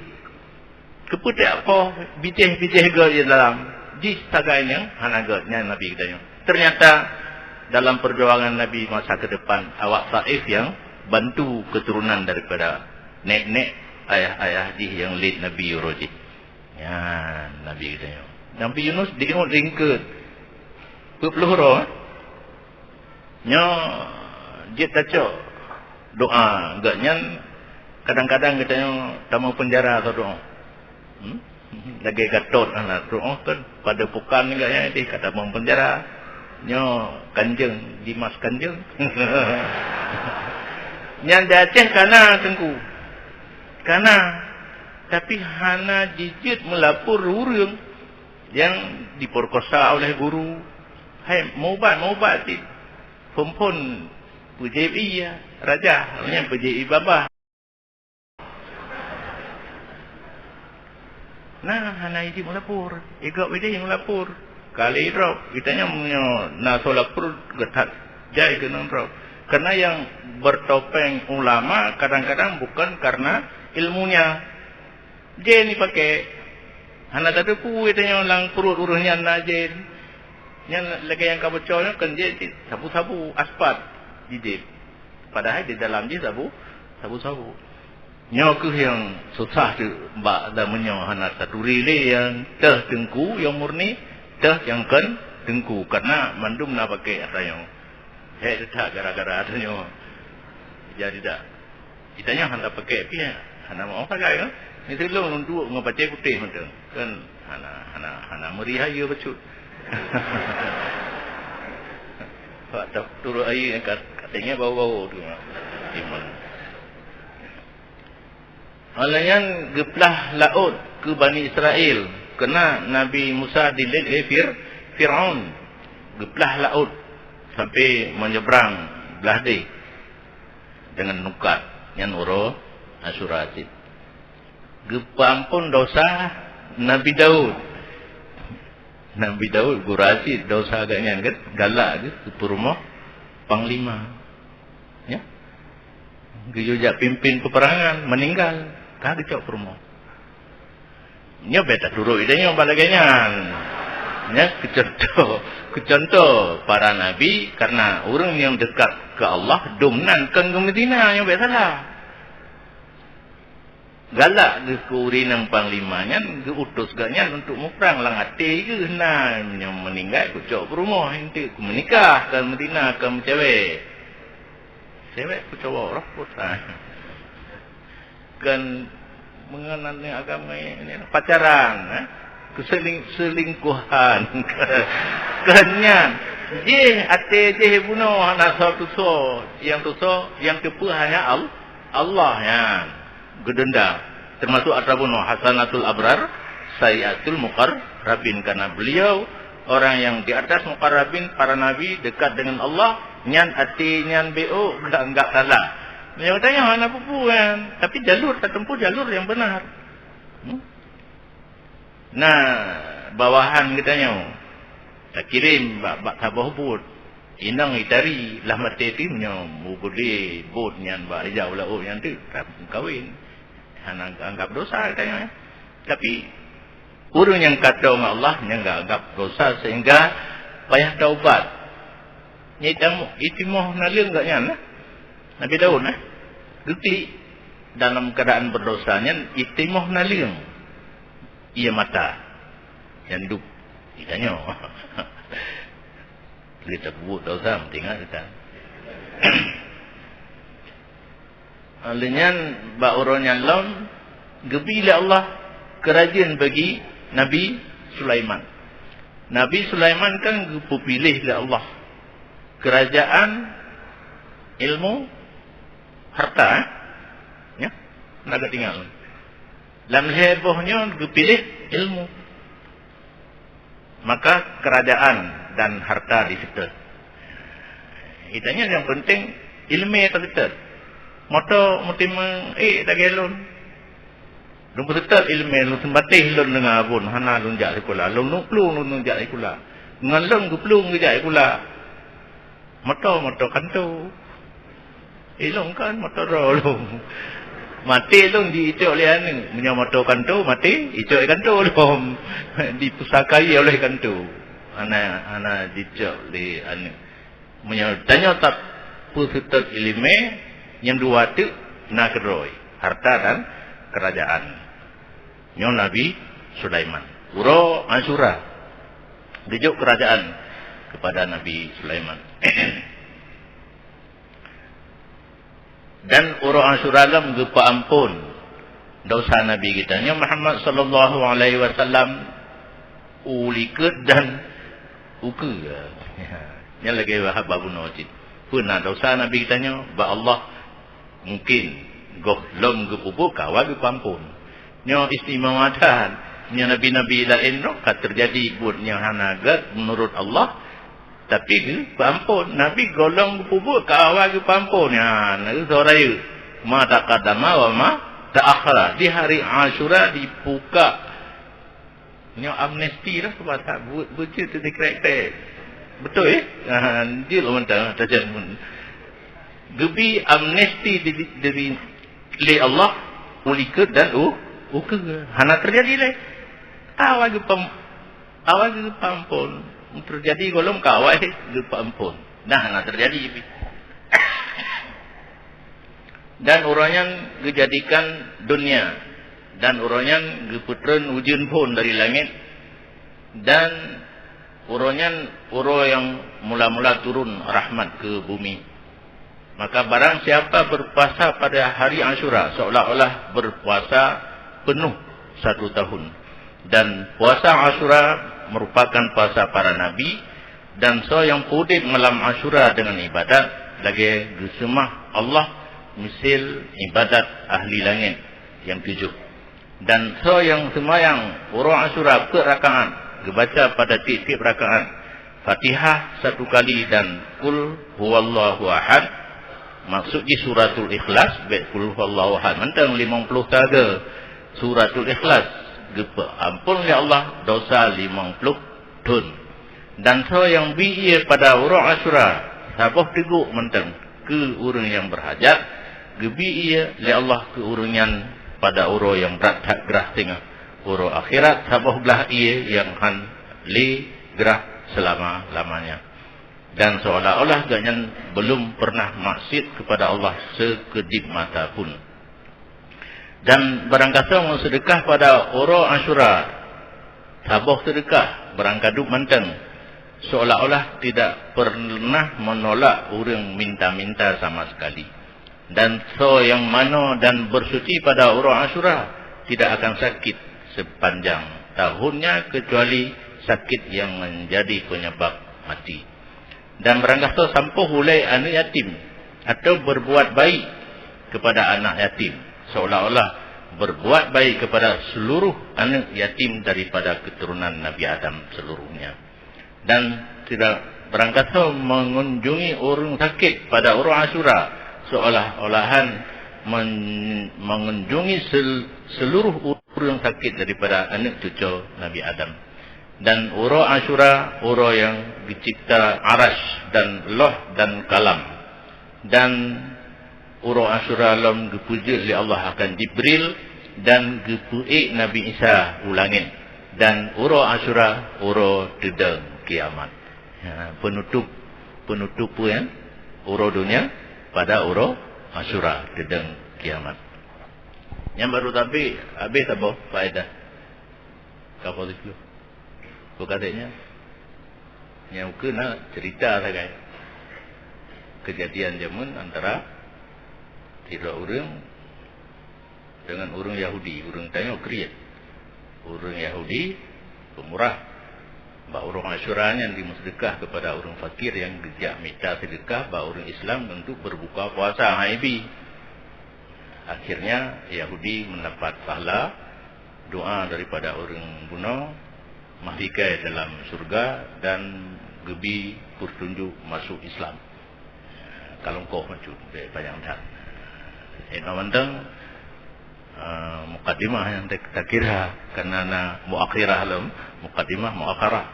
keputek apa bijeh-bijeh ge dalam ji saganya hana ge nya Nabi katanya. Ternyata dalam perjuangan Nabi masa ke depan awak Taif yang bantu keturunan daripada nek-nek ayah-ayah ji yang lead Nabi Yurodi. Ya Nabi katanya. Nabi Yunus diingat ringkut Pepluhro nyo dia taco doa gaknya kadang-kadang katanya tamu penjara atau doa lagi gatot anak doa kan pada pukan gaknya di kata mau penjara nyo Kanjeng Dimas Kanjeng nyan Aceh kana tengku kana tapi hana jijit melapor urang yang diperkosa oleh guru. Hai mobat ti. Pompon PJI ya, raja, nya PJI babah. Nah, hana idi melapor. Igak wede melapor. Kali drop, kitanya menyo na solapur getat jai kena drop. Karena yang bertopeng ulama kadang-kadang bukan karena ilmunya. Dia ni pakai hana tadi pu itanya lang perut urusnya najen. Yang lagi yang kabocornya kan dia sabu-sabu aspat didip. Padahal di dalam dia sabu-sabu. Nyo ke yang susah tu mbak dah menyo hana satu rile yang teh tengku yang murni, teh yang kan tengku karena mandum nak pakai atayong. Tak gara-gara atayong. Jadi dah. Itanya hana pakai pia, hana mau pakai kan? Itu lo nunduk ngabaca putih macam kan hana merihaya betul. Pak turun air katanya bau-bau tu. Alayan geplah laut ke Bani Israel kena Nabi Musa dilit Fir'aun geplah laut sampai menyeberang belah di dengan nukat yang uro Asyuratit. Gepampun dosa Nabi Daud. Nabi Daud gurasi dosa agaknya kan galak ke rumah panglima. Ya. Gejujak pimpin peperangan, meninggal. Kah dicok rumah. Nya beta turut idenya balaganya. Nya kecontoh para nabi karena orang yang dekat ke Allah domnankan ke Madinah yang beta salah. Galak ke urinang panglimanya diutus ganya untuk muprang lang ate ke nah yang meninggal kucok rumah inti ku menikah ke Madinah ke cewek. Cewek ku cowok roh putra. Kan mengenai agama ini pacaran, selingkuhan, kenyan, ate bunuh anak satu yang tepu hanya Allah ya, gedenda, termasuk atrabun hasanatul abrar, sayyatul muqarrabin karena beliau orang yang di atas muqarrabin para nabi dekat dengan Allah, nyan ate nyan bo enggak salah. Yang katanya anak pupu kan, tapi jalur tertempuh jalur yang benar. Nah, bawahan katanya, tak kirim bak tabah bot, inang itari lah mati timnya, mubudi bot nyan bak jauh lah yang tu kawin, anak anggap dosa katanya. Tapi orang yang kata Allah yang enggak anggap dosa sehingga payah taubat. Itu mau naliung enggak nyan? Nabi Daud Geti dalam keadaan berdosanya itimoh naliung. Ia mata yang duk itanya. Kita buat dosa tinggal kita. Alinyan ba uronyan lom gebila Allah kerajaan bagi Nabi Sulaiman. Nabi Sulaiman kan dipilih oleh Allah. Kerajaan ilmu harta ya naga tinggal dalam hebohnya dipilih ilmu maka kerajaan dan harta di situ itanya yang penting ilmu atau situ moto mutim tagelon dum situ ilmu lu sembatih lun dengan abun hana lun jak sekolah lun nuplung lun jak sekolah ngalung guplung jak sekolah moto kantu ilong kan motor rolong mati long di icok lian punya motor kanto mati icok kanto long dipusakai oleh kanto ana dicok li anu menyatanya tak pusutat ilme yang dua tu nak keroi harta dan kerajaan nyo Nabi Sulaiman uro Ansura dijuk kerajaan kepada Nabi Sulaiman. Dan orang Ansuralam gepa ampun dosa Nabi kita nya Muhammad sallallahu alaihi wasallam uliket dan uke nya lagi wahab abu nojid puna dosa Nabi kita nya ba Allah mungkin gohlom gepupuk kawa gepa ampun nya istimewadan nya nabi-nabi lain no kat terjadi buat nya hanagat menurut Allah tapi pampun Nabi golong pupuk ke awal ke pampun ya itu soraya ma taqaddama wa ma ta'akhara di hari Ashura dibuka nya amnesti lah sebab buat tu dikretek betul dia lo mentang tajam gebi amnesti dari Allah uliket dan hana terjadi le awal ke pampun terjadi golong kawai lupa ampun nah terjadi dan orangnya dijadikan dunia dan orangnya geputren ujian pun dari langit dan orangnya orang yang mula-mula turun rahmat ke bumi maka barang siapa berpuasa pada hari Ashura seolah-olah berpuasa penuh 1 tahun dan puasa Ashura merupakan puasa para nabi dan so yang pudit malam Ashura dengan ibadat lagi disemah Allah misil ibadat ahli langit yang 7 dan so yang semayang urang Ashura per rakaat dibaca pada tiap-tiap rakaat Fatihah 1 kali dan Qul huwallahu ahad maksud di suratul ikhlas Qul huwallahu ahad mentang 50 taga suratul ikhlas ampun ya Allah dosa 50 tun dan so yang biir pada urang Ashura sabah teguk mentang ke orang yang berhajat gebi ia li Allah ke urungan pada uro yang berat tak gerah tengah uro akhirat sabah belah ia yang han li gerah selama-lamanya. Dan seolah-olah ganyan belum pernah maksiat kepada Allah sekedip mata pun. Dan barangkali mau sedekah pada uro Asyura sabah sedekah barangkadu manteng seolah-olah tidak pernah menolak orang minta-minta sama sekali. Dan so yang mana dan bersuci pada uro Asyura tidak akan sakit sepanjang tahunnya kecuali sakit yang menjadi penyebab mati. Dan barangkali sampuh hulai anak yatim atau berbuat baik kepada anak yatim seolah-olah berbuat baik kepada seluruh anak yatim daripada keturunan Nabi Adam seluruhnya. Dan tidak barangkali mengunjungi orang sakit pada orang Asyura seolah-olahan mengunjungi seluruh orang sakit daripada anak cucu Nabi Adam. Dan uro Asyura uro yang dicipta arash dan loh dan kalam. Dan uro Asyura lam dipuji oleh Allah akan Jibril dan dipuji Nabi Isa ulangin. Dan uro Asyura uro dedeng kiamat. Penutup ya uro dunia pada uro Asyura dedeng kiamat. Yang baru tapi habis apa faedah? Kapal itu. Bukannya yang kena cerita saja kejadian zaman antara tiga orang dengan orang Yahudi. Orang tanya kriat. Orang Yahudi pemurah. Bah orang Asyura yang dimusdekah kepada orang fakir yang dijak minta sedekah. Bah orang Islam untuk berbuka puasa haibi. Akhirnya Yahudi mendapat pahala doa daripada orang bunuh. Mahlikai dalam surga dan gebi bertunjuk masuk Islam. Kalau kau macam bayang dah. Ini mandang mukadimah yang tak kira kerana muakhirah lam mukadimah muakhirah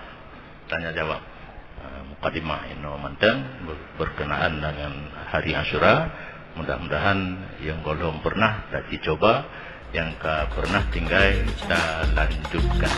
tanya jawab mukadimah ini mandang berkenaan dengan hari Asyura. Mudah-mudahan yang belum pernah tak dicoba yang pernah tinggal kita lanjutkan.